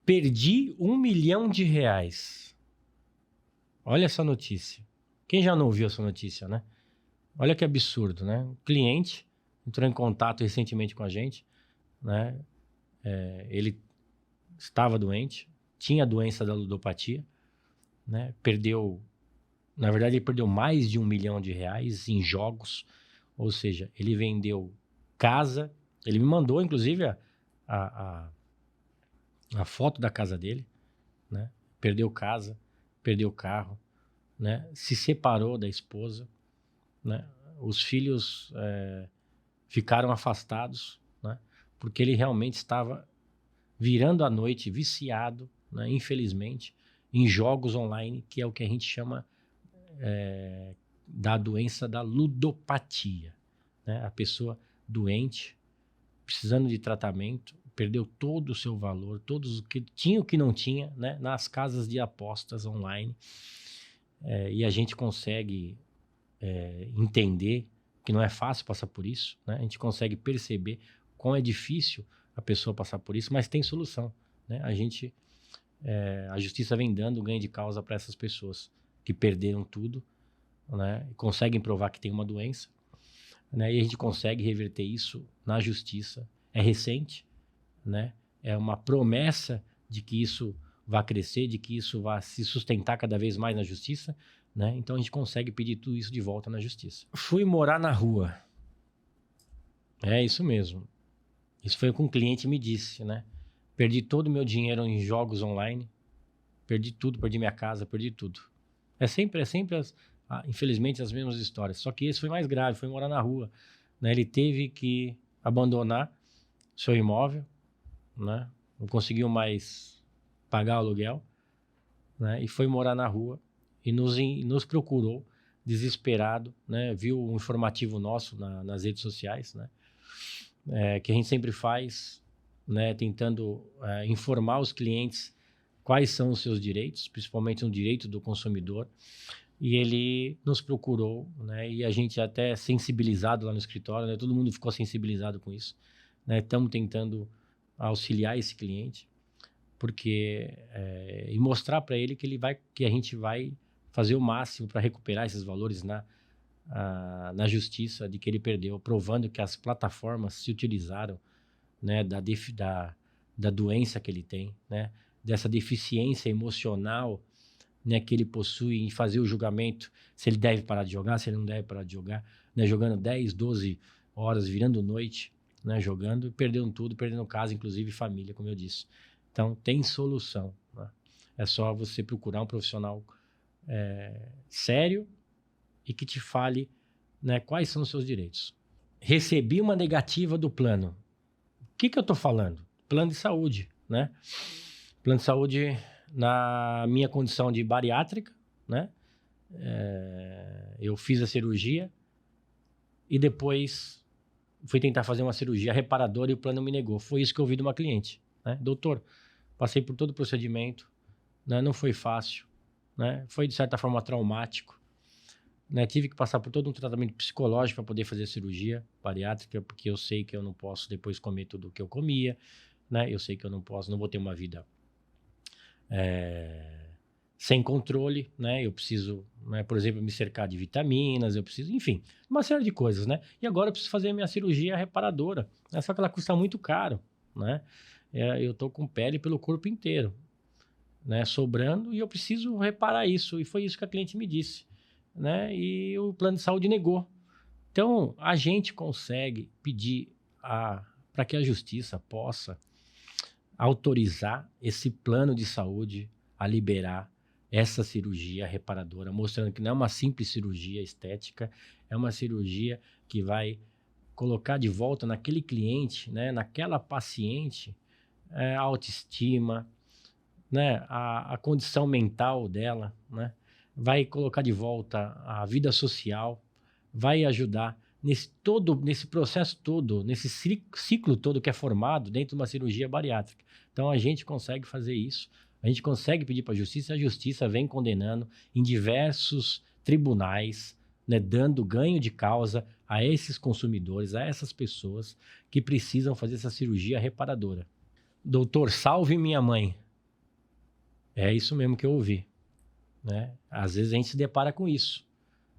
Perdi R$ 1 milhão. Olha essa notícia. Quem já não ouviu essa notícia, né? Olha que absurdo, né? O cliente entrou em contato recentemente com a gente, né? Ele estava doente, tinha a doença da ludopatia, né? Na verdade, ele perdeu mais de R$ 1 milhão em jogos, ou seja, ele vendeu casa, ele me mandou, inclusive, a foto da casa dele, né? Perdeu casa, perdeu carro, né? Se separou da esposa, né? Os filhos ficaram afastados, né? Porque ele realmente estava virando a noite viciado, né? Infelizmente, em jogos online, que é o que a gente chama da doença da ludopatia, né? A pessoa doente, precisando de tratamento, perdeu todo o seu valor, todos o que tinha, o que não tinha, né? Nas casas de apostas online. E a gente consegue entender que não é fácil passar por isso, né? A gente consegue perceber quão é difícil a pessoa passar por isso, mas tem solução, né? A justiça vem dando ganho de causa para essas pessoas que perderam tudo, né? E conseguem provar que tem uma doença, né? E a gente consegue reverter isso na justiça. É recente, né? É uma promessa de que isso vai crescer, de que isso vai se sustentar cada vez mais na justiça, né? Então a gente consegue pedir tudo isso de volta na justiça. Fui morar na rua. É isso mesmo. Isso foi o que um cliente me disse, né? Perdi todo o meu dinheiro em jogos online, perdi tudo, perdi minha casa, perdi tudo. É sempre infelizmente, as mesmas histórias. Só que esse foi mais grave, foi morar na rua, né? Ele teve que abandonar seu imóvel, né? Não conseguiu mais pagar o aluguel, né? E foi morar na rua e nos procurou desesperado, né? Viu um informativo nosso nas redes sociais, né? Que a gente sempre faz, né? Tentando informar os clientes quais são os seus direitos, principalmente o direito do consumidor. E ele nos procurou, né? E a gente até sensibilizado lá no escritório, né? Todo mundo ficou sensibilizado com isso, né? Estamos tentando auxiliar esse cliente, porque e mostrar para ele que a gente vai fazer o máximo para recuperar esses valores na justiça de que ele perdeu, provando que as plataformas se utilizaram, né? Da doença que ele tem, né? Dessa deficiência emocional, né, que ele possui, em fazer o julgamento se ele deve parar de jogar, se ele não deve parar de jogar, né, jogando 10, 12 horas, virando noite, né, jogando e perdendo tudo, perdendo casa, inclusive família, como eu disse. Então, tem solução, né? É só você procurar um profissional sério e que te fale, né, quais são os seus direitos. Recebi uma negativa do plano. O que eu estou falando? Plano de saúde, né? Plano de saúde na minha condição de bariátrica, né? Eu fiz a cirurgia e depois fui tentar fazer uma cirurgia reparadora e o plano me negou. Foi isso que eu ouvi de uma cliente, né? Doutor, passei por todo o procedimento, né? Não foi fácil, né? Foi de certa forma traumático, né? Tive que passar por todo um tratamento psicológico para poder fazer a cirurgia bariátrica, porque eu sei que eu não posso depois comer tudo o que eu comia, né? Eu sei que eu não vou ter uma vida sem controle, né? Eu preciso, né, por exemplo, me cercar de vitaminas, eu preciso, enfim, uma série de coisas, né? E agora eu preciso fazer a minha cirurgia reparadora, né? Só que ela custa muito caro, né? Eu tô com pele pelo corpo inteiro, né? Sobrando, e eu preciso reparar isso. E foi isso que a cliente me disse, né? E o plano de saúde negou. Então, a gente consegue pedir para que a justiça possa autorizar esse plano de saúde a liberar essa cirurgia reparadora, mostrando que não é uma simples cirurgia estética, é uma cirurgia que vai colocar de volta naquele cliente, né, naquela paciente, a autoestima, né, a condição mental dela, né, vai colocar de volta a vida social, vai ajudar nesse processo todo, nesse ciclo todo que é formado dentro de uma cirurgia bariátrica. Então a gente consegue fazer isso, a gente consegue pedir para a justiça vem condenando em diversos tribunais, né, dando ganho de causa a esses consumidores, a essas pessoas que precisam fazer essa cirurgia reparadora. Doutor, salve minha mãe. É isso mesmo que eu ouvi, né? Às vezes a gente se depara com isso,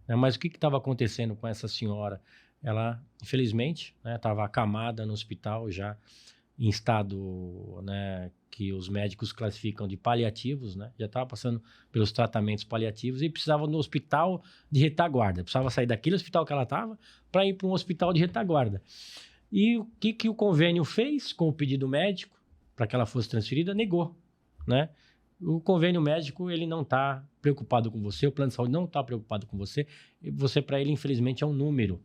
né? Mas o que estava acontecendo com essa senhora? Ela, infelizmente, estava acamada no hospital já em estado, né, que os médicos classificam de paliativos, né? Já estava passando pelos tratamentos paliativos e precisava no hospital de retaguarda. Precisava sair daquele hospital que ela estava para ir para um hospital de retaguarda. E o que o convênio fez com o pedido médico para que ela fosse transferida? Negou, né? O convênio médico, ele não está preocupado com você, o plano de saúde não está preocupado com você, e você, para ele, infelizmente, é um número,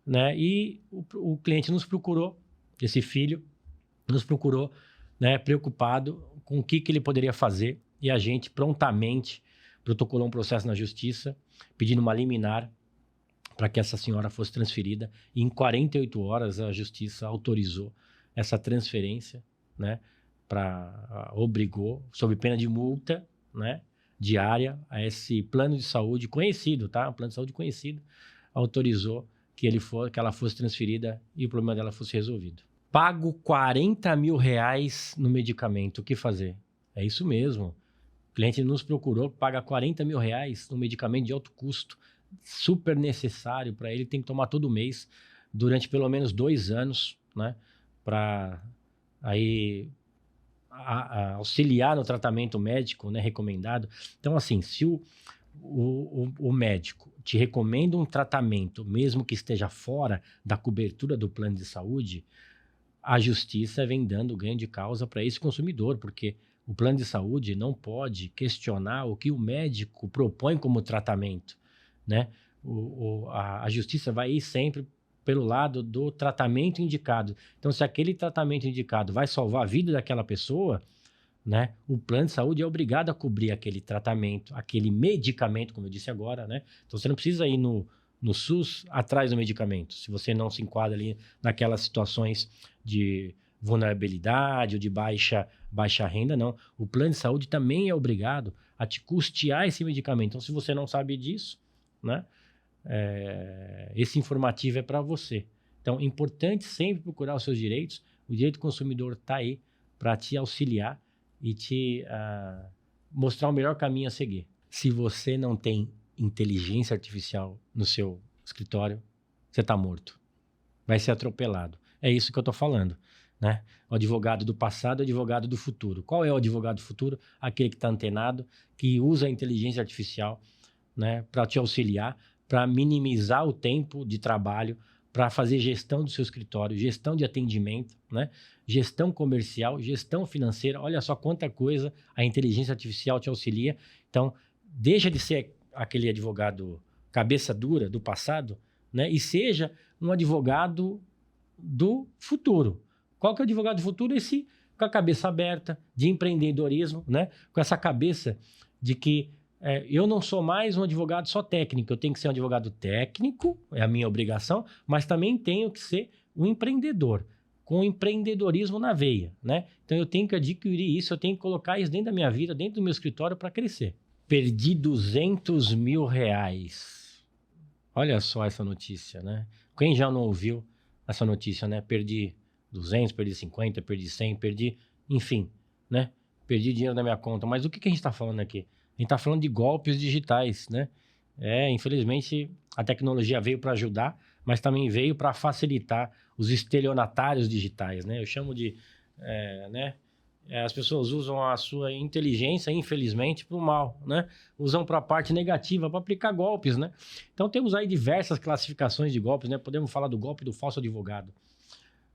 né? E o cliente nos procurou, esse filho, nos procurou, né, preocupado com o que ele poderia fazer, e a gente prontamente protocolou um processo na justiça, pedindo uma liminar para que essa senhora fosse transferida, e em 48 horas a justiça autorizou essa transferência, né, obrigou, sob pena de multa, né, diária, a esse plano de saúde conhecido, tá? Um plano de saúde conhecido, autorizou que ela fosse transferida e o problema dela fosse resolvido. Pago 40 mil reais no medicamento, o que fazer? É isso mesmo. O cliente nos procurou, paga 40 mil reais no medicamento de alto custo, super necessário para ele, tem que tomar todo mês, durante pelo menos 2 anos, né? Para aí auxiliar no tratamento médico, né, recomendado. Então, assim, se o médico te recomenda um tratamento, mesmo que esteja fora da cobertura do plano de saúde, a justiça vem dando ganho de causa para esse consumidor, porque o plano de saúde não pode questionar o que o médico propõe como tratamento, né? A justiça vai ir sempre pelo lado do tratamento indicado. Então, se aquele tratamento indicado vai salvar a vida daquela pessoa, né, o plano de saúde é obrigado a cobrir aquele tratamento, aquele medicamento, como eu disse agora, né? Então, você não precisa ir no SUS atrás do medicamento, se você não se enquadra ali naquelas situações de vulnerabilidade ou de baixa renda, não. O plano de saúde também é obrigado a te custear esse medicamento. Então, se você não sabe disso, né, esse informativo é para você. Então, é importante sempre procurar os seus direitos. O direito do consumidor está aí para te auxiliar e te mostrar o melhor caminho a seguir. Se você não tem inteligência artificial no seu escritório, você está morto. Vai ser atropelado. É isso que eu estou falando, né? O advogado do passado, o advogado do futuro. Qual é o advogado do futuro? Aquele que está antenado, que usa a inteligência artificial, né, para te auxiliar, para minimizar o tempo de trabalho, para fazer gestão do seu escritório, gestão de atendimento, né, gestão comercial, gestão financeira. Olha só quanta coisa a inteligência artificial te auxilia. Então, deixa de ser aquele advogado cabeça dura do passado, né, e seja um advogado do futuro. Qual que é o advogado do futuro? Esse com a cabeça aberta, de empreendedorismo, né, com essa cabeça de que eu não sou mais um advogado só técnico, eu tenho que ser um advogado técnico, é a minha obrigação, mas também tenho que ser um empreendedor, com empreendedorismo na veia, né? Então eu tenho que adquirir isso, eu tenho que colocar isso dentro da minha vida, dentro do meu escritório para crescer. Perdi 200 mil reais. Olha só essa notícia, né? Quem já não ouviu essa notícia, né? Perdi 200, perdi 50, perdi 100, perdi, enfim, né? Perdi dinheiro da minha conta. Mas o que a gente está falando aqui? A gente está falando de golpes digitais, né? Infelizmente, a tecnologia veio para ajudar, mas também veio para facilitar os estelionatários digitais, né? Eu chamo de, as pessoas usam a sua inteligência, infelizmente, para o mal, né? Usam para a parte negativa, para aplicar golpes, né? Então, temos aí diversas classificações de golpes, né? Podemos falar do golpe do falso advogado,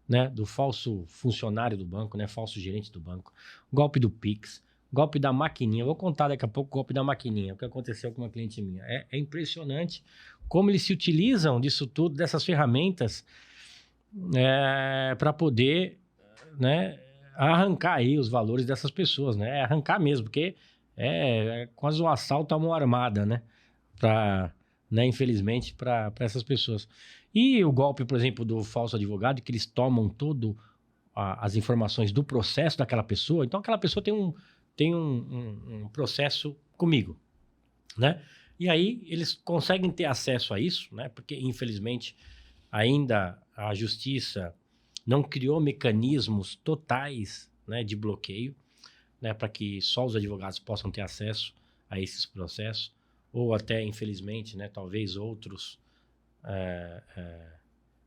né? Do falso funcionário do banco, né? Falso gerente do banco. Golpe do Pix. Golpe da maquininha. Eu vou contar daqui a pouco o golpe da maquininha, o que aconteceu com uma cliente minha. É impressionante como eles se utilizam disso tudo, dessas ferramentas, para poder, né, arrancar aí os valores dessas pessoas, né? Arrancar mesmo, porque é quase um assalto à mão armada, né? Infelizmente, para essas pessoas. E o golpe, por exemplo, do falso advogado, que eles tomam todo as informações do processo daquela pessoa. Então, aquela pessoa tem um processo comigo, né? E aí eles conseguem ter acesso a isso, né? Porque, infelizmente, ainda a justiça não criou mecanismos totais, né, de bloqueio, né, para que só os advogados possam ter acesso a esses processos, ou até, infelizmente, né, talvez outros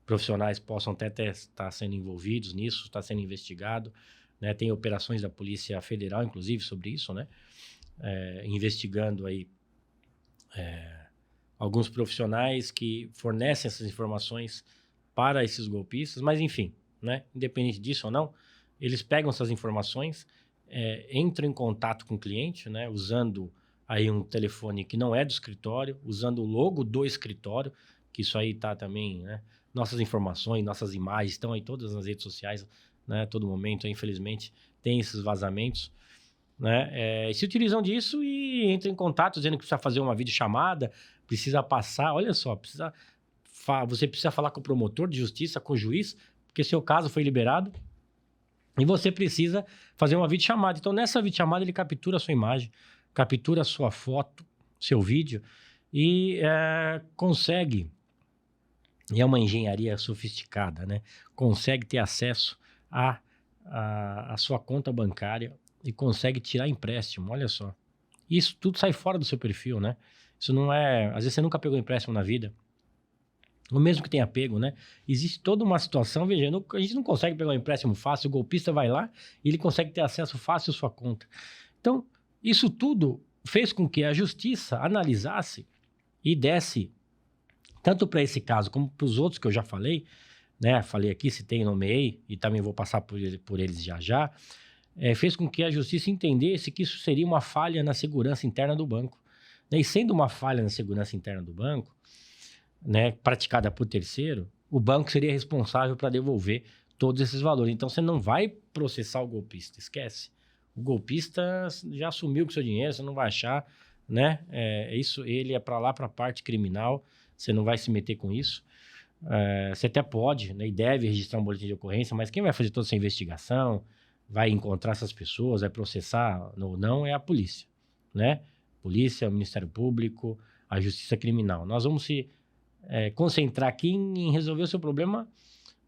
profissionais possam até estar sendo envolvidos nisso, está sendo investigado, né? Tem operações da Polícia Federal, inclusive, sobre isso, né? Investigando aí alguns profissionais que fornecem essas informações para esses golpistas, mas enfim, né? Independente disso ou não, eles pegam essas informações, entram em contato com o cliente, né? Usando aí um telefone que não é do escritório, usando o logo do escritório, que isso aí tá também, né? Nossas informações, nossas imagens estão aí todas nas redes sociais, né? A todo momento, infelizmente, tem esses vazamentos, né? E se utilizam disso e entram em contato dizendo que precisa fazer uma videochamada, precisa passar, olha só, você precisa falar com o promotor de justiça, com o juiz, porque seu caso foi liberado e você precisa fazer uma videochamada. Então, nessa videochamada, ele captura a sua imagem, captura a sua foto, seu vídeo e consegue, e é uma engenharia sofisticada, né? Consegue ter acesso à sua conta bancária e consegue tirar empréstimo, olha só. Isso tudo sai fora do seu perfil, né? Isso não é... Às vezes você nunca pegou empréstimo na vida, ou mesmo que tenha pego, né? Existe toda uma situação, veja, a gente não consegue pegar um empréstimo fácil, o golpista vai lá e ele consegue ter acesso fácil à sua conta. Então, isso tudo fez com que a justiça analisasse e desse, tanto para esse caso como para os outros que eu já falei, né? Falei aqui, citei, nomeei, e também vou passar por eles já, fez com que a justiça entendesse que isso seria uma falha na segurança interna do banco. Né? E sendo uma falha na segurança interna do banco, né, praticada por terceiro, o banco seria responsável para devolver todos esses valores. Então, você não vai processar o golpista, esquece. O golpista já assumiu com o seu dinheiro, você não vai achar, né? Isso, ele é para lá, para a parte criminal, você não vai se meter com isso. Você até pode, né, e deve registrar um boletim de ocorrência, mas quem vai fazer toda essa investigação, vai encontrar essas pessoas, vai processar ou não, é a polícia, né? Polícia, o Ministério Público, a Justiça Criminal. Nós vamos se concentrar aqui em resolver o seu problema,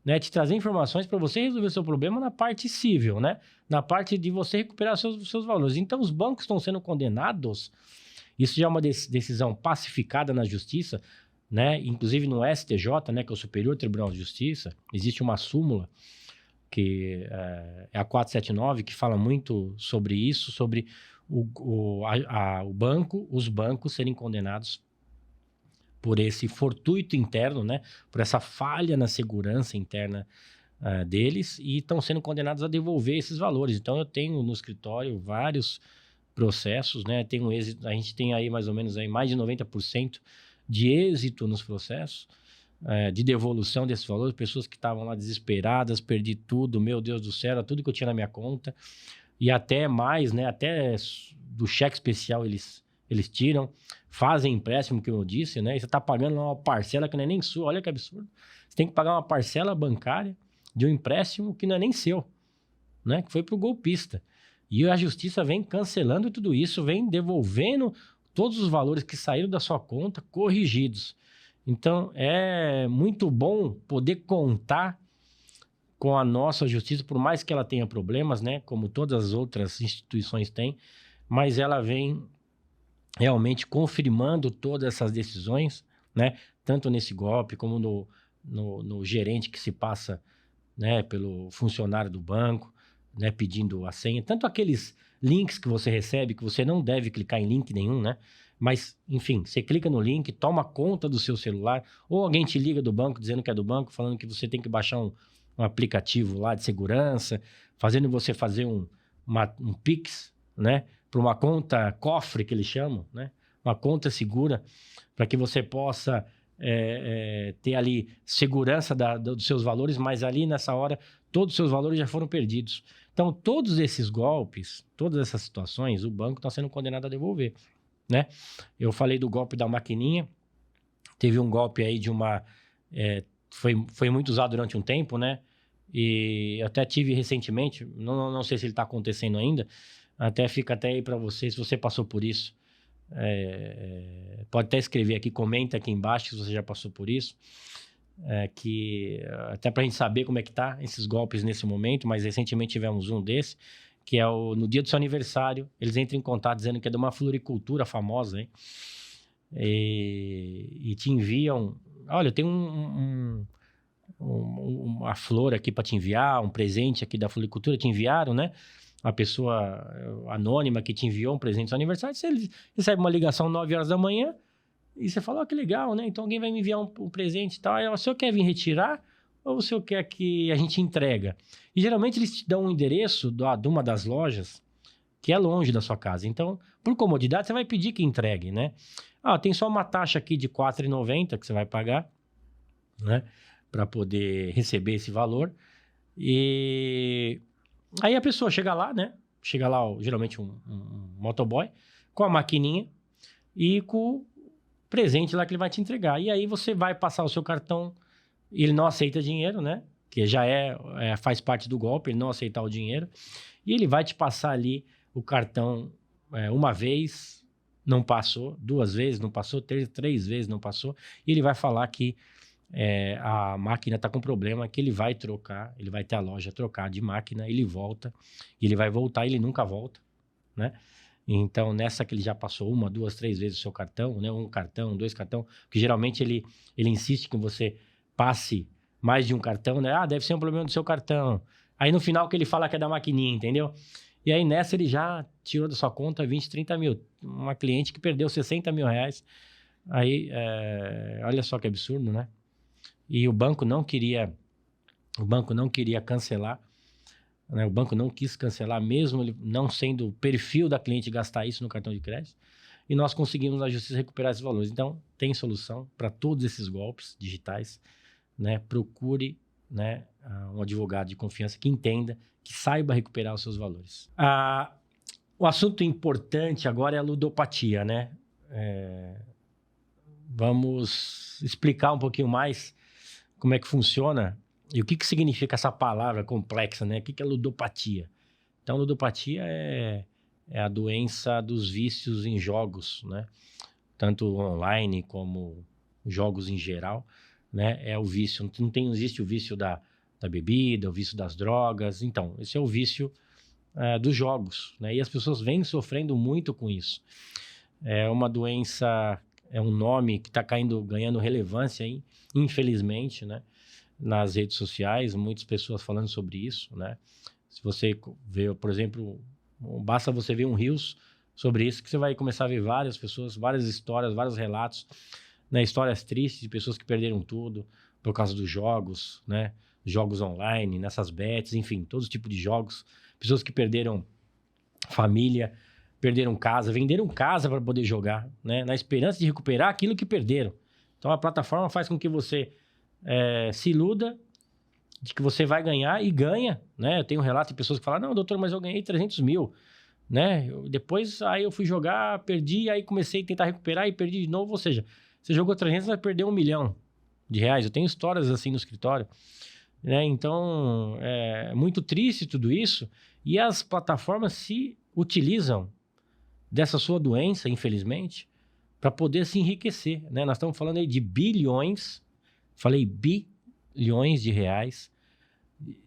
né? Te trazer informações para você resolver o seu problema na parte civil, né? Na parte de você recuperar seus valores. Então, os bancos estão sendo condenados, isso já é uma decisão pacificada na Justiça, né? Inclusive no STJ, né? Que é o Superior Tribunal de Justiça, existe uma súmula que é a 479, que fala muito sobre isso, sobre os bancos serem condenados por esse fortuito interno, né? Por essa falha na segurança interna deles, e estão sendo condenados a devolver esses valores. Então, eu tenho no escritório vários processos, né? A gente tem aí mais ou menos aí mais de 90% de êxito nos processos, de devolução desses valores, pessoas que estavam lá desesperadas, perdi tudo, meu Deus do céu, era tudo que eu tinha na minha conta, e até mais, né? Até do cheque especial eles tiram, fazem empréstimo, que eu disse, né? E você está pagando uma parcela que não é nem sua, olha que absurdo. Você tem que pagar uma parcela bancária de um empréstimo que não é nem seu, né? Que foi para o golpista. E a justiça vem cancelando tudo isso, vem devolvendo todos os valores que saíram da sua conta corrigidos. Então, é muito bom poder contar com a nossa justiça, por mais que ela tenha problemas, né? Como todas as outras instituições têm, mas ela vem realmente confirmando todas essas decisões, né? Tanto nesse golpe como no gerente que se passa, né, pelo funcionário do banco, né, pedindo a senha. Tanto aqueles links que você recebe, que você não deve clicar em link nenhum, né? Mas, enfim, você clica no link, toma conta do seu celular, ou alguém te liga do banco dizendo que é do banco, falando que você tem que baixar um aplicativo lá de segurança, fazendo você fazer um Pix, né? Para uma conta cofre, que eles chamam, né? Uma conta segura, para que você possa ter ali segurança dos seus valores, mas ali nessa hora todos os seus valores já foram perdidos. Então, todos esses golpes, todas essas situações, o banco está sendo condenado a devolver, né? Eu falei do golpe da maquininha, teve um golpe aí de uma... foi muito usado durante um tempo, né? E eu até tive recentemente, não sei se ele está acontecendo ainda, fica até aí para você, se você passou por isso. Pode até escrever aqui, comenta aqui embaixo se você já passou por isso, até para a gente saber como é que tá esses golpes nesse momento, mas recentemente tivemos um desse, que é no dia do seu aniversário, eles entram em contato dizendo que é de uma floricultura famosa, hein? E te enviam... Olha, eu tenho uma flor aqui para te enviar, um presente aqui da floricultura, te enviaram, né? Uma pessoa anônima que te enviou um presente do seu aniversário, você recebe uma ligação 9 horas da manhã, e você fala, que legal, né? Então alguém vai me enviar um presente e tal. Aí, o senhor quer vir retirar ou o senhor quer que a gente entrega? E geralmente eles te dão um endereço de uma das lojas que é longe da sua casa. Então, por comodidade, você vai pedir que entregue, né? Tem só uma taxa aqui de R$ 4,90 que você vai pagar, né? Para poder receber esse valor. E aí a pessoa chega lá, né? Chega lá, geralmente um motoboy, com a maquininha e com o presente lá que ele vai te entregar. E aí você vai passar o seu cartão, ele não aceita dinheiro, né? Que já faz parte do golpe, ele não aceitar o dinheiro. E ele vai te passar ali o cartão uma vez, não passou, 2 vezes não passou, 3 vezes não passou. E ele vai falar que a máquina está com problema, que ele vai trocar, ele vai ter a loja trocar de máquina, ele volta, e ele vai voltar, ele nunca volta, né? Então, nessa que ele já passou 1, 2, 3 vezes o seu cartão, né? 1 cartão, 2 cartão, porque geralmente ele insiste que você passe mais de um cartão, né? Deve ser um problema do seu cartão. Aí no final que ele fala que é da maquininha, entendeu? E aí nessa ele já tirou da sua conta 20, 30 mil. Uma cliente que perdeu 60 mil reais. Aí, olha só que absurdo, né? E o banco não queria cancelar, né? O banco não quis cancelar, mesmo ele não sendo o perfil da cliente gastar isso no cartão de crédito. E nós conseguimos na justiça recuperar esses valores. Então, tem solução para todos esses golpes digitais, né? Procure, né, um advogado de confiança que entenda, que saiba recuperar os seus valores. O assunto importante agora é a ludopatia, né? Vamos explicar um pouquinho mais como é que funciona e o que significa essa palavra complexa, né? O que é ludopatia? Então, ludopatia é a doença dos vícios em jogos, né? Tanto online como jogos em geral, né? É o vício. Não existe o vício da bebida, o vício das drogas. Então, esse é o vício dos jogos, né? E as pessoas vêm sofrendo muito com isso. É uma doença, é um nome que está ganhando relevância, hein? Infelizmente, né? Nas redes sociais, muitas pessoas falando sobre isso, né? Se você vê, por exemplo, basta você ver um Reels sobre isso, que você vai começar a ver várias pessoas, várias histórias, vários relatos, né? Histórias tristes de pessoas que perderam tudo por causa dos jogos, né? Jogos online, nessas bets, enfim, todo tipo de jogos. Pessoas que perderam família, perderam casa, venderam casa para poder jogar, né? Na esperança de recuperar aquilo que perderam. Então, a plataforma faz com que você se iluda de que você vai ganhar e ganha, né? Eu tenho um relato de pessoas que falam, não, doutor, mas eu ganhei 300 mil, né? Depois, aí eu fui jogar, perdi, aí comecei a tentar recuperar e perdi de novo. Ou seja, você jogou 300, vai perder R$1 milhão. Eu tenho histórias assim no escritório, né? Então, é muito triste tudo isso. E as plataformas se utilizam dessa sua doença, infelizmente, para poder se enriquecer, né? Nós estamos falando aí de bilhões, falei bilhões de reais,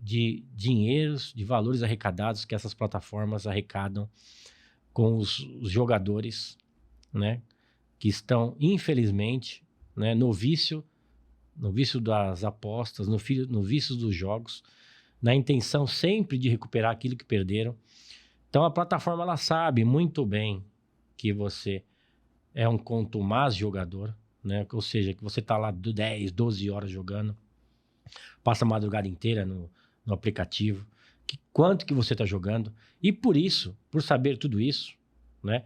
de dinheiros, de valores arrecadados que essas plataformas arrecadam com os jogadores, né? Que estão, infelizmente, né, no vício das apostas, no vício dos jogos, na intenção sempre de recuperar aquilo que perderam. Então, a plataforma ela sabe muito bem que você é um contumaz jogador, né? Ou seja, que você está lá 10, 12 horas jogando, passa a madrugada inteira no aplicativo, quanto que você está jogando. E por isso, por saber tudo isso, né?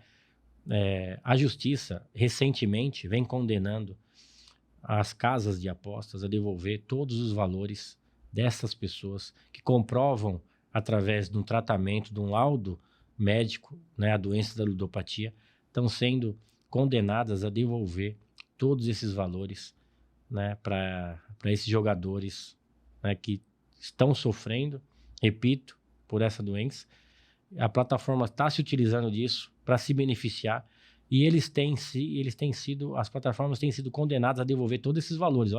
A justiça recentemente vem condenando as casas de apostas a devolver todos os valores dessas pessoas que comprovam através de um tratamento, de um laudo médico, né, a doença da ludopatia, estão sendo condenadas a devolver todos esses valores, né, para esses jogadores, né, que estão sofrendo, repito, por essa doença. A plataforma está se utilizando disso para se beneficiar e as plataformas têm sido condenadas a devolver todos esses valores.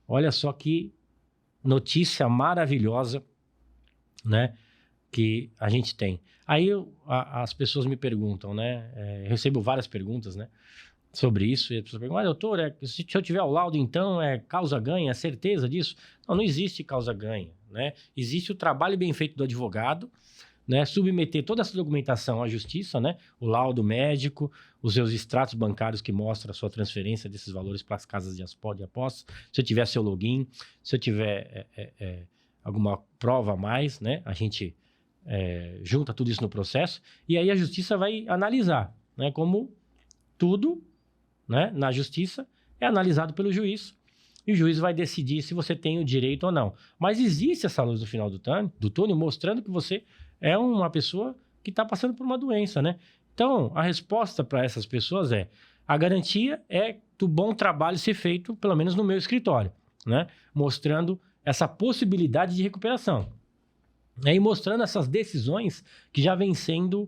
Olha só que notícia maravilhosa, né? que a gente tem. Aí as pessoas me perguntam, né? Eu recebo várias perguntas, né? Sobre isso, e as pessoas perguntam, doutor, se eu tiver o laudo, então é causa-ganha, é certeza disso? Não existe causa-ganha, né? Existe o trabalho bem feito do advogado, né? Submeter toda essa documentação à justiça, né? O laudo médico, os seus extratos bancários que mostram a sua transferência desses valores para as casas de apostas, se eu tiver seu login, se eu tiver alguma prova a mais, né? A gente junta tudo isso no processo e aí a justiça vai analisar, né? Como tudo, né, na justiça é analisado pelo juiz e o juiz vai decidir se você tem o direito ou não. Mas existe essa luz no final do túnel mostrando que você é uma pessoa que está passando por uma doença, né? Então, a resposta para essas pessoas a garantia é do bom trabalho ser feito, pelo menos no meu escritório, né? Mostrando essa possibilidade de recuperação. E mostrando essas decisões que já vêm sendo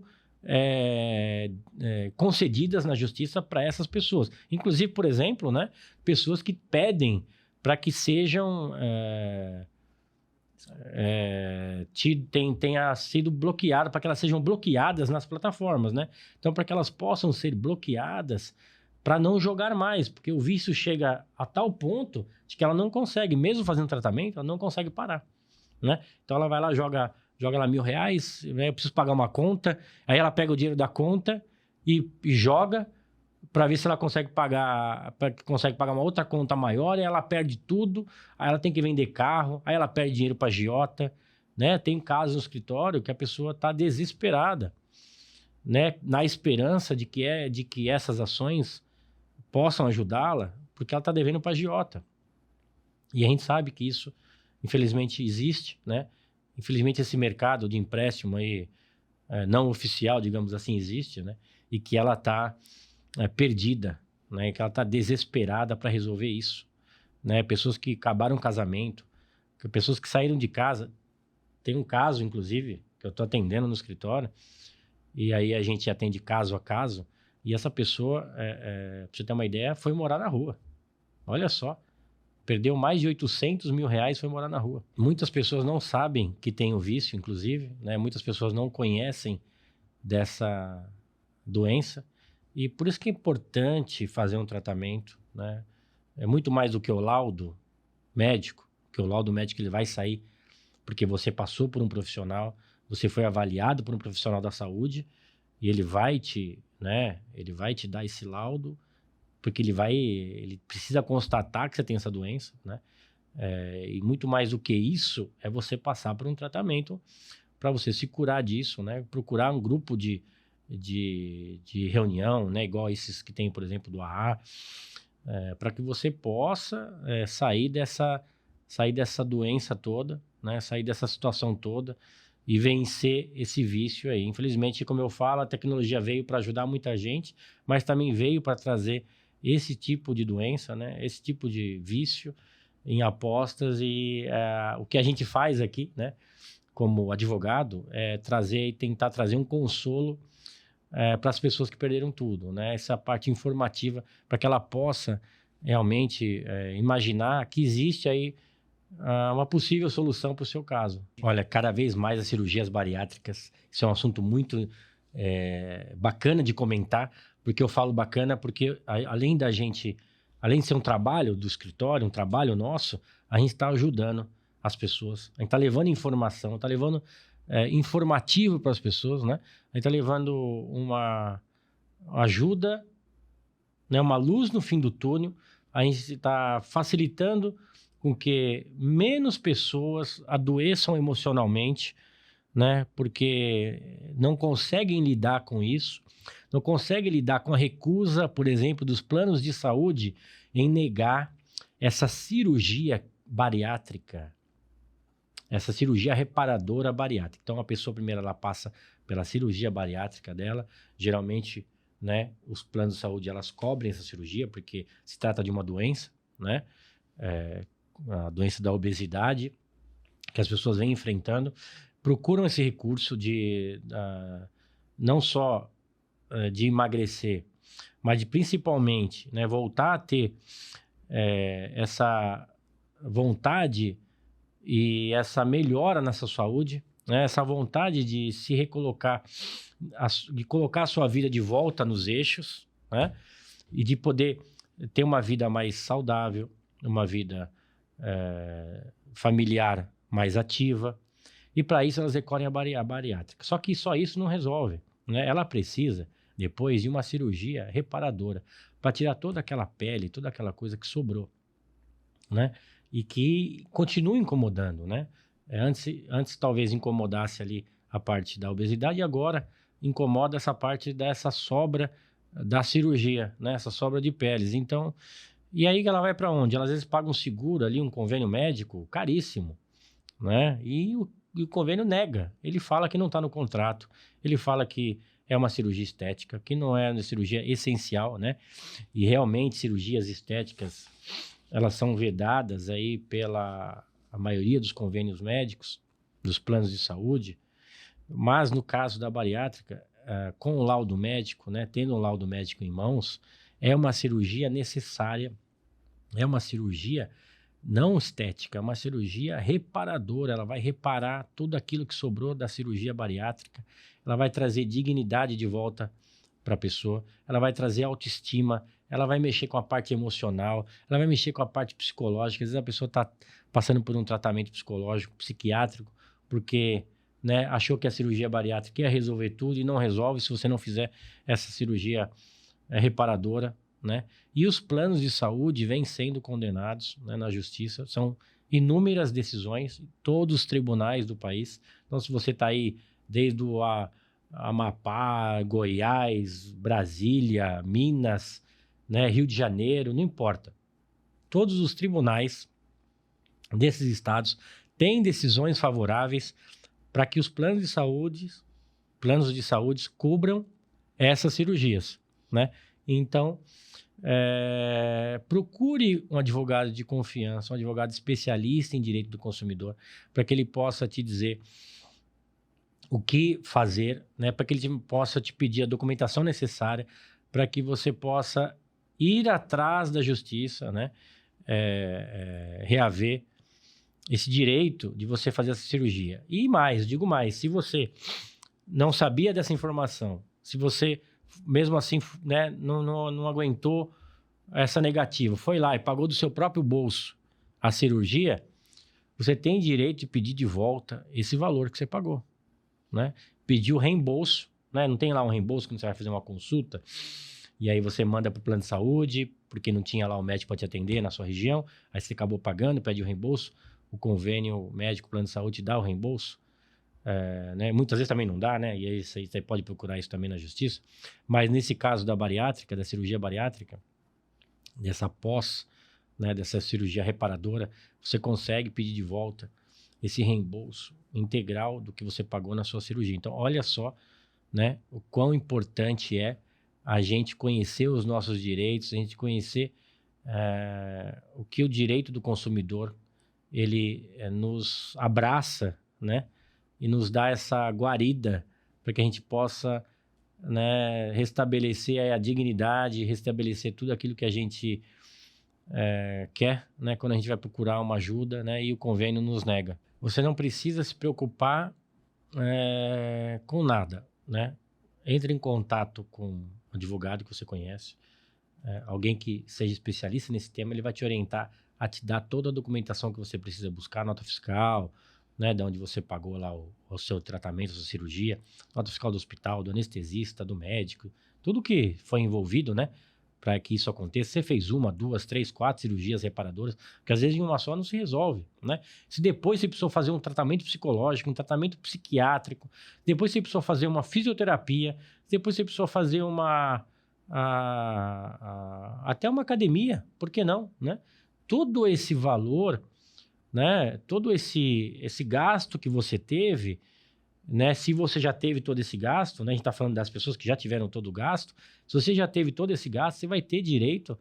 concedidas na justiça para essas pessoas. Inclusive, por exemplo, né, pessoas que pedem para que sejam tenha sido bloqueada, para que elas sejam bloqueadas nas plataformas, né? Então, para que elas possam ser bloqueadas para não jogar mais, porque o vício chega a tal ponto de que ela não consegue, mesmo fazendo tratamento, ela não consegue parar, né? Então, ela vai lá, joga lá R$1.000, eu preciso pagar uma conta, aí ela pega o dinheiro da conta e joga para ver se ela consegue pagar uma outra conta maior, e ela perde tudo, aí ela tem que vender carro, aí ela perde dinheiro para agiota, né? Tem casos no escritório que a pessoa está desesperada, né? Na esperança de que essas ações possam ajudá-la, porque ela está devendo para agiota. E a gente sabe que isso, infelizmente, existe, né? Infelizmente, esse mercado de empréstimo aí, não oficial, digamos assim, existe, né? E que ela está perdida, né? Que ela está desesperada para resolver isso, né? Pessoas que acabaram o casamento, pessoas que saíram de casa. Tem um caso, inclusive, que eu estou atendendo no escritório, e aí a gente atende caso a caso, e essa pessoa, para você ter uma ideia, foi morar na rua. Olha só. Perdeu mais de R$800 mil, foi morar na rua. Muitas pessoas não sabem que tem o vício, inclusive, né? Muitas pessoas não conhecem dessa doença. E por isso que é importante fazer um tratamento, né? É muito mais do que o laudo médico, que o laudo médico ele vai sair porque você passou por um profissional, você foi avaliado por um profissional da saúde e ele vai te dar esse laudo, porque ele precisa constatar que você tem essa doença, né? E muito mais do que isso, é você passar por um tratamento para você se curar disso, né? Procurar um grupo de reunião, né? Igual esses que tem, por exemplo, do AA, para que você possa sair dessa doença toda, né? Sair dessa situação toda e vencer esse vício aí. Infelizmente, como eu falo, a tecnologia veio para ajudar muita gente, mas também veio para trazer esse tipo de doença, né? Esse tipo de vício em apostas e o que a gente faz aqui, né? Como advogado, é tentar trazer um consolo para as pessoas que perderam tudo, né? Essa parte informativa para que ela possa realmente imaginar que existe aí uma possível solução para o seu caso. Olha, cada vez mais as cirurgias bariátricas, isso é um assunto muito bacana de comentar, porque eu falo bacana porque além de ser um trabalho do escritório, um trabalho nosso, a gente está ajudando as pessoas, a gente está levando informação, está levando informativo para as pessoas, né? A gente está levando uma ajuda, né? Uma luz no fim do túnel, a gente está facilitando com que menos pessoas adoeçam emocionalmente, né? Porque não conseguem lidar com isso, não conseguem lidar com a recusa, por exemplo, dos planos de saúde em negar essa cirurgia bariátrica, essa cirurgia reparadora bariátrica. Então, a pessoa primeiro ela passa pela cirurgia bariátrica dela, geralmente, né, os planos de saúde elas cobrem essa cirurgia porque se trata de uma doença, né? A doença da obesidade que as pessoas vêm enfrentando, procuram esse recurso de não só de emagrecer, mas de principalmente, né, voltar a ter essa vontade e essa melhora nessa saúde, né? Essa vontade de se recolocar, de colocar a sua vida de volta nos eixos, né? E de poder ter uma vida mais saudável, uma vida familiar mais ativa. E para isso elas recorrem à bariátrica. Só que só isso não resolve, né? Ela precisa, depois, de uma cirurgia reparadora para tirar toda aquela pele, toda aquela coisa que sobrou, né? E que continua incomodando, né? Antes talvez incomodasse ali a parte da obesidade e agora incomoda essa parte dessa sobra da cirurgia, né? Essa sobra de peles. Então, e aí ela vai para onde? Ela às vezes paga um seguro ali, um convênio médico caríssimo, né? E o convênio nega. Ele fala que não está no contrato. Ele fala que é uma cirurgia estética, que não é uma cirurgia essencial, né? E realmente cirurgias estéticas, elas são vedadas aí pela a maioria dos convênios médicos, dos planos de saúde. Mas no caso da bariátrica, com o laudo médico, né? Tendo um laudo médico em mãos, é uma cirurgia necessária, é uma cirurgia não estética, é uma cirurgia reparadora. Ela vai reparar tudo aquilo que sobrou da cirurgia bariátrica, ela vai trazer dignidade de volta para a pessoa, ela vai trazer autoestima, ela vai mexer com a parte emocional, ela vai mexer com a parte psicológica. Às vezes a pessoa está passando por um tratamento psicológico, psiquiátrico, porque, né, achou que a cirurgia bariátrica ia resolver tudo e não resolve se você não fizer essa cirurgia reparadora, né? E os planos de saúde vêm sendo condenados, né, na justiça. São inúmeras decisões, todos os tribunais do país. Então, se você está aí desde o Amapá, Goiás, Brasília, Minas, né, Rio de Janeiro, não importa. Todos os tribunais desses estados têm decisões favoráveis para que os planos de saúde cubram essas cirurgias, né? Então, procure um advogado de confiança, um advogado especialista em direito do consumidor, para que ele possa te dizer o que fazer, né? Para que ele possa te pedir a documentação necessária para que você possa ir atrás da justiça, né? Reaver esse direito de você fazer essa cirurgia. E mais, digo mais, se você não sabia dessa informação, se você mesmo assim, né, não aguentou essa negativa, foi lá e pagou do seu próprio bolso a cirurgia, você tem direito de pedir de volta esse valor que você pagou, né? Pedir o reembolso, né? Não tem lá um reembolso quando você vai fazer uma consulta e aí você manda para o plano de saúde porque não tinha lá o médico para te atender na sua região, aí você acabou pagando, pede o reembolso, o convênio médico, plano de saúde dá o reembolso. Né? Muitas vezes também não dá, né? E aí você pode procurar isso também na justiça. Mas nesse caso da bariátrica, da cirurgia bariátrica, dessa né, dessa cirurgia reparadora, você consegue pedir de volta esse reembolso integral do que você pagou na sua cirurgia. Então, olha só, né, o quão importante é a gente conhecer os nossos direitos, a gente conhecer o que o direito do consumidor ele nos abraça, né? E nos dá essa guarida para que a gente possa, né, restabelecer a dignidade, restabelecer tudo aquilo que a gente quer, né, quando a gente vai procurar uma ajuda, né, e o convênio nos nega. Você não precisa se preocupar com nada, né? Entre em contato com um advogado que você conhece, alguém que seja especialista nesse tema, ele vai te orientar a te dar toda a documentação que você precisa buscar, nota fiscal, né, de onde você pagou lá o seu tratamento, a sua cirurgia, nota fiscal do hospital, do anestesista, do médico, tudo que foi envolvido, né, para que isso aconteça. Você fez 1, 2, 3, 4 cirurgias reparadoras, porque às vezes em uma só não se resolve, né? Se depois você precisou fazer um tratamento psicológico, um tratamento psiquiátrico, depois você precisou fazer uma fisioterapia, depois você precisou fazer até uma academia, por que não, né? Todo esse valor, né? Todo esse gasto que você teve, né? Se você já teve todo esse gasto, né? A gente está falando das pessoas que já tiveram todo o gasto. Se você já teve todo esse gasto, você vai ter direito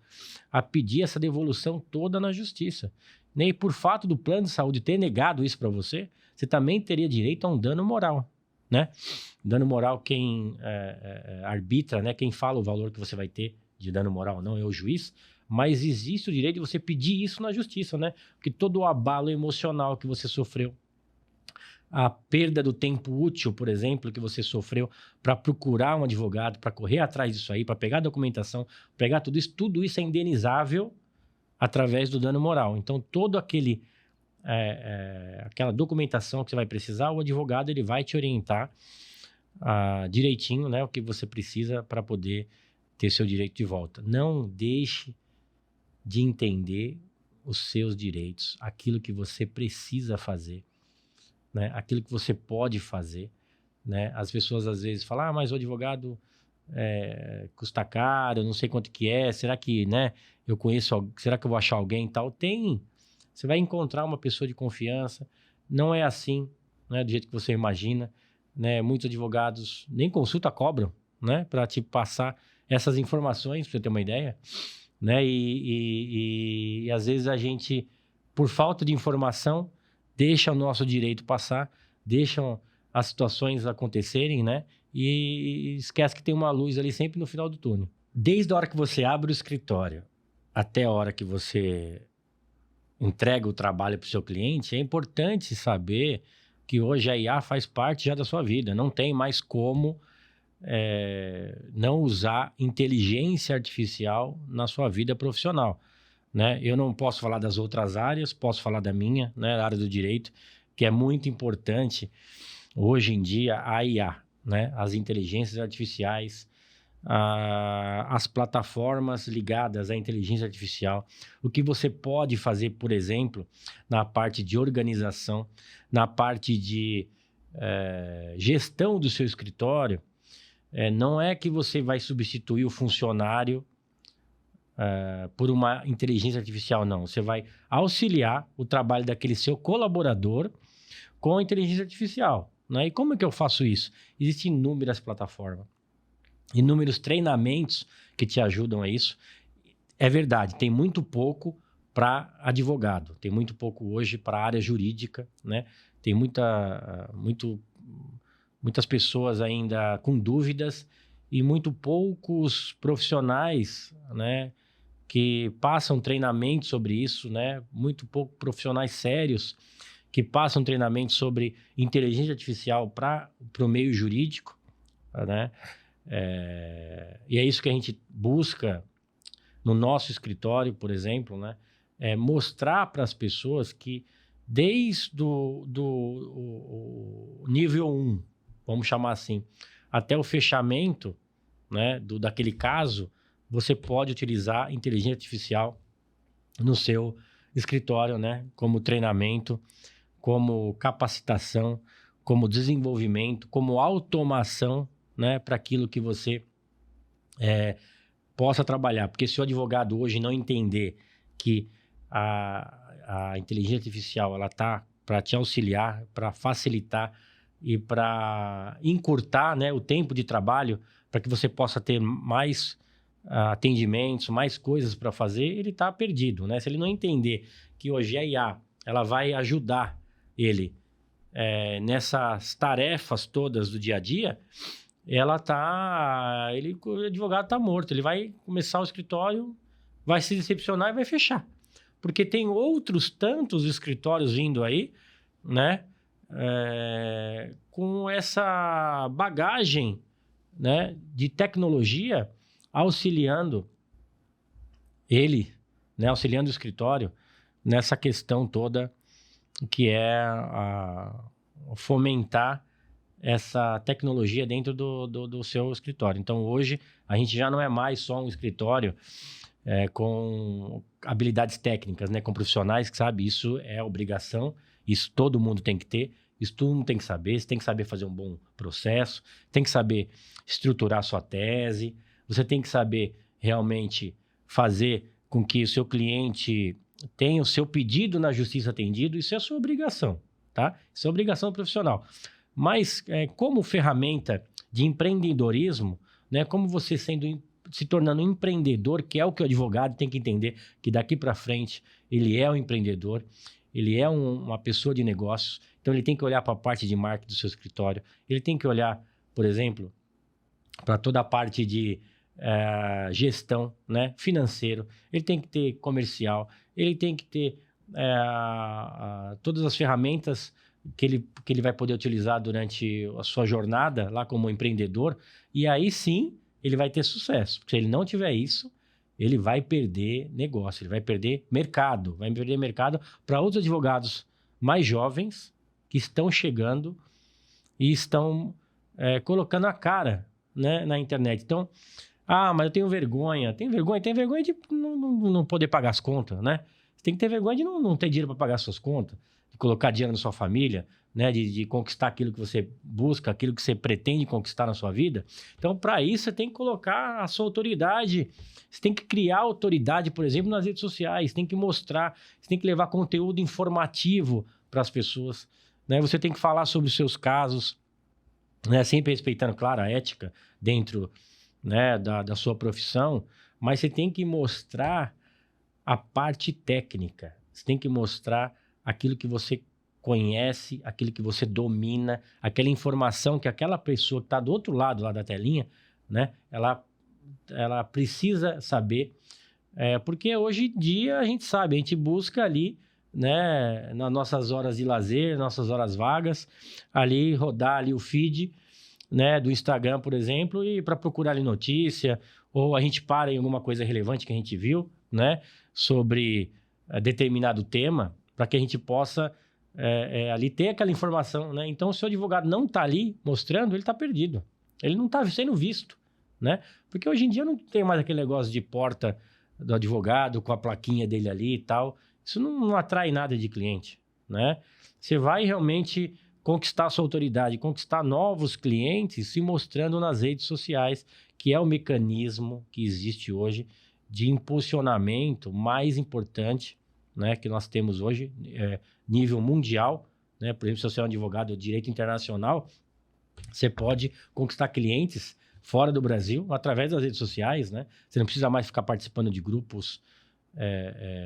a pedir essa devolução toda na justiça. E por fato do plano de saúde ter negado isso para você, você também teria direito a um dano moral, né? Dano moral, quem arbitra, né? Quem fala o valor que você vai ter de dano moral não é o juiz, mas existe o direito de você pedir isso na justiça, né? Porque todo o abalo emocional que você sofreu, a perda do tempo útil, por exemplo, que você sofreu para procurar um advogado, para correr atrás disso aí, para pegar a documentação, pegar tudo isso é indenizável através do dano moral. Então, todo aquela documentação que você vai precisar, o advogado ele vai te orientar direitinho, né, o que você precisa para poder ter seu direito de volta. Não deixe de entender os seus direitos, aquilo que você precisa fazer, né, aquilo que você pode fazer, né? As pessoas às vezes falam, mas o advogado custa caro, eu não sei quanto que é, será que, né, será que eu vou achar alguém e tal? Você vai encontrar uma pessoa de confiança, não é assim, né, do jeito que você imagina, né? Muitos advogados nem consulta cobram, né, para te passar essas informações, para você ter uma ideia, né? E às vezes a gente, por falta de informação, deixa o nosso direito passar, deixam as situações acontecerem, né? E esquece que tem uma luz ali sempre no final do túnel. Desde a hora que você abre o escritório até a hora que você entrega o trabalho para o seu cliente, é importante saber que hoje a IA faz parte já da sua vida. Não tem mais como não usar inteligência artificial na sua vida profissional, né? Eu não posso falar das outras áreas, posso falar da minha, né, da área do direito, que é muito importante hoje em dia a IA, né? As inteligências artificiais, as plataformas ligadas à inteligência artificial, o que você pode fazer, por exemplo, na parte de organização, na parte de gestão do seu escritório. Não é que você vai substituir o funcionário por uma inteligência artificial, não. Você vai auxiliar o trabalho daquele seu colaborador com a inteligência artificial, né? E como é que eu faço isso? Existem inúmeras plataformas, inúmeros treinamentos que te ajudam a isso. É verdade, tem muito pouco para advogado, tem muito pouco hoje para a área jurídica, né? Tem muitas pessoas ainda com dúvidas e muito poucos profissionais, né, que passam treinamento sobre isso, né? Muito pouco profissionais sérios que passam treinamento sobre inteligência artificial para o meio jurídico, né? E é isso que a gente busca no nosso escritório, por exemplo, né? Mostrar para as pessoas que desde o nível 1, vamos chamar assim, até o fechamento, né, daquele caso, você pode utilizar inteligência artificial no seu escritório, né, como treinamento, como capacitação, como desenvolvimento, como automação, né, para aquilo que você possa trabalhar. Porque se o advogado hoje não entender que a inteligência artificial ela está para te auxiliar, para facilitar e para encurtar, né, o tempo de trabalho, para que você possa ter mais atendimentos, mais coisas para fazer, ele está perdido, né? Se ele não entender que hoje a IA ela vai ajudar ele nessas tarefas todas do dia a dia, o advogado está morto. Ele vai começar o escritório, vai se decepcionar e vai fechar. Porque tem outros tantos escritórios vindo aí, né? Com essa bagagem, né, de tecnologia auxiliando ele, né, auxiliando o escritório nessa questão toda que é fomentar essa tecnologia dentro do seu escritório. Então, hoje, a gente já não é mais só um escritório com habilidades técnicas, né, com profissionais que sabem, isso é obrigação, isso todo mundo tem que ter, isso todo mundo tem que saber, você tem que saber fazer um bom processo, tem que saber estruturar sua tese, você tem que saber realmente fazer com que o seu cliente tenha o seu pedido na justiça atendido, isso é a sua obrigação, tá? Isso é obrigação profissional. Mas como ferramenta de empreendedorismo, né, como você se tornando um empreendedor, que é o que o advogado tem que entender, que daqui para frente ele é um empreendedor, ele é uma pessoa de negócios, então ele tem que olhar para a parte de marketing do seu escritório, ele tem que olhar, por exemplo, para toda a parte de gestão, né, financeiro, ele tem que ter comercial, ele tem que ter todas as ferramentas que ele vai poder utilizar durante a sua jornada lá como empreendedor, e aí sim ele vai ter sucesso. Porque se ele não tiver isso, ele vai perder negócio, ele vai perder mercado para outros advogados mais jovens que estão chegando e estão colocando a cara, né, na internet. Então, mas eu tenho vergonha. Tem vergonha de não poder pagar as contas, né? Você tem que ter vergonha de não ter dinheiro para pagar suas contas, de colocar dinheiro na sua família, né? De conquistar aquilo que você busca, aquilo que você pretende conquistar na sua vida. Então, para isso, você tem que colocar a sua autoridade. Você tem que criar autoridade, por exemplo, nas redes sociais. Tem que mostrar, você tem que levar conteúdo informativo para as pessoas, né? Você tem que falar sobre os seus casos, né? Sempre respeitando, claro, a ética dentro, né, da sua profissão, mas você tem que mostrar a parte técnica. Você tem que mostrar aquilo que você conhece, aquilo que você domina, aquela informação que aquela pessoa que está do outro lado lá da telinha, né, ela precisa saber. Porque hoje em dia a gente sabe, a gente busca ali, né, nas nossas horas de lazer, nossas horas vagas, ali rodar ali o feed, né, do Instagram, por exemplo, e para procurar ali notícia, ou a gente para em alguma coisa relevante que a gente viu, né, sobre determinado tema, para que a gente possa ali ter aquela informação, né? Então, se o advogado não está ali mostrando, ele está perdido. Ele não está sendo visto, né? Porque hoje em dia não tem mais aquele negócio de porta do advogado com a plaquinha dele ali e tal. Isso não atrai nada de cliente, né? Você vai realmente conquistar a sua autoridade, conquistar novos clientes se mostrando nas redes sociais, que é o mecanismo que existe hoje de impulsionamento mais importante, né, que nós temos hoje, nível mundial, né? Por exemplo, se você é um advogado de direito internacional, você pode conquistar clientes fora do Brasil através das redes sociais, né? Você não precisa mais ficar participando de grupos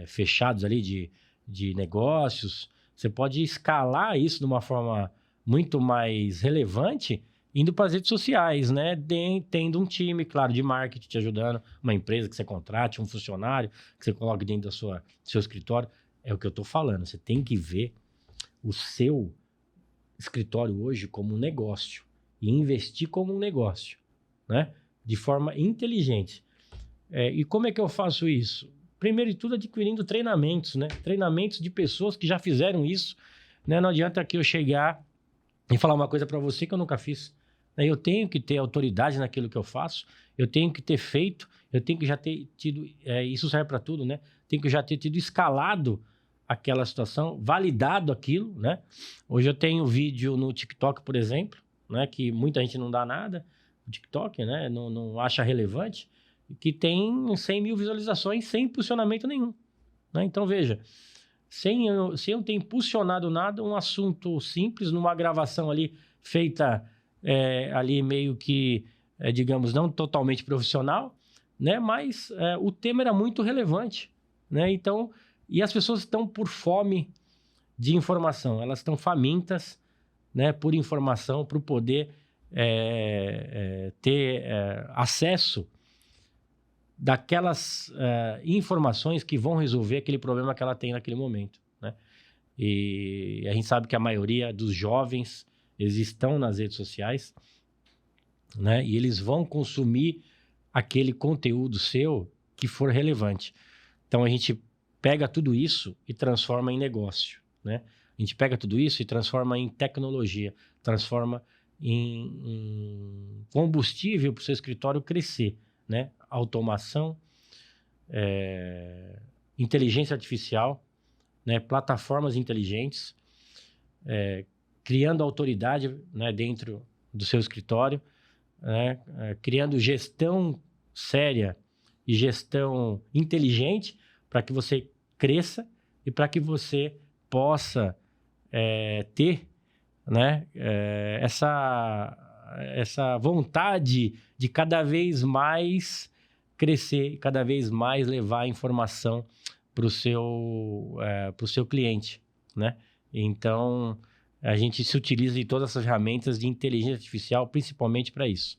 fechados ali de negócios. Você pode escalar isso de uma forma muito mais relevante indo para as redes sociais, né? Tendo um time, claro, de marketing te ajudando, uma empresa que você contrate, um funcionário que você coloque dentro do seu escritório. É o que eu estou falando. Você tem que ver o seu escritório hoje como um negócio e investir como um negócio, né? De forma inteligente. E como é que eu faço isso? Primeiro de tudo, adquirindo treinamentos, né? Treinamentos de pessoas que já fizeram isso, né? Não adianta que eu chegar e falar uma coisa para você que eu nunca fiz. Eu tenho que ter autoridade naquilo que eu faço, eu tenho que ter feito, eu tenho que já ter tido, isso serve para tudo, né? Tenho que já ter tido escalado aquela situação, validado aquilo, né? Hoje eu tenho vídeo no TikTok, por exemplo, né? Que muita gente não dá nada, o TikTok, né? Não acha relevante, que tem 100 mil visualizações sem impulsionamento nenhum, né? Então, veja, sem eu ter impulsionado nada, um assunto simples, numa gravação ali feita ali meio que, digamos, não totalmente profissional, né? Mas o tema era muito relevante, né? Então, e as pessoas estão por fome de informação, elas estão famintas, né? Por informação, para poder ter acesso daquelas informações que vão resolver aquele problema que ela tem naquele momento, né? E a gente sabe que a maioria dos jovens, eles estão nas redes sociais, né? E eles vão consumir aquele conteúdo seu que for relevante. Então, a gente pega tudo isso e transforma em negócio, né? A gente pega tudo isso e transforma em tecnologia, transforma em combustível para o seu escritório crescer, né? Automação, inteligência artificial, né? Plataformas inteligentes, criando autoridade, né? Dentro do seu escritório, né? Criando gestão séria e gestão inteligente para que você cresça e para que você possa ter, né? Essa vontade de cada vez mais crescer, cada vez mais levar a informação para o seu cliente, né? Então, a gente se utiliza de todas essas ferramentas de inteligência artificial, principalmente para isso.